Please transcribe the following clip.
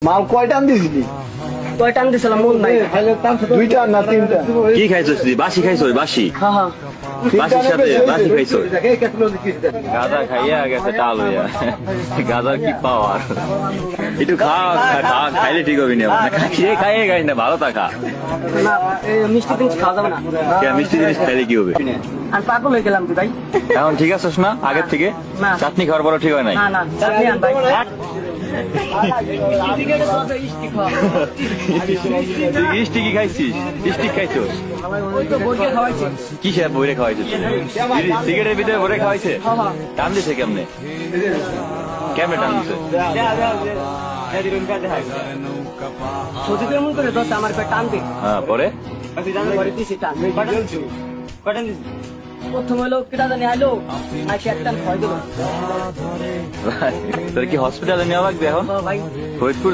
মাল কয়টা দিছিলি? কয়টা আনতেছিলাম মন নাই। দুইটা না তিনটা? কি খাইছো বাসি খাইছো বাসি হ্যাঁ হ্যাঁ বাসির সাথে বাসি খাইছো তিনটা গাঁজা খাইয়া গেছে টাল হইয়া গাঁজার কি পাওয়ার একটু খাইলে ঠিক হবে না খাইয়ে গাই না ভালো থাকা না মিষ্টি জিনিস খাওয়া যাবে না। মিষ্টি জিনিস খাইলে কি হবে আর পাগল হয়ে গেলাম ভাই। এখন ঠিক আছিস না আগের থেকে? না। চাটনি খাওয়ার পর ঠিক হয় নাই? না না চাটনি আন ভাই। তুই স্টিকি খাইছিস? স্টিক খাইছিস? কি সে বইরে খাওয়াইছিস? সিগারেটের ভিতরে ভরে খাওয়াইছে? টান দিছে কেমনে? কেমনে টান দিছে? কেমন করে দোস্ত আমার পেট টানবে। হ্যাঁ পরে পরে দিছি টান। প্রথম হলো কেটা জানি আইলো আর সে একটা ভয় দিল। তোর কি হসপিটালে নেওয়া লাগবে এখন? ভাই ফরিদপুর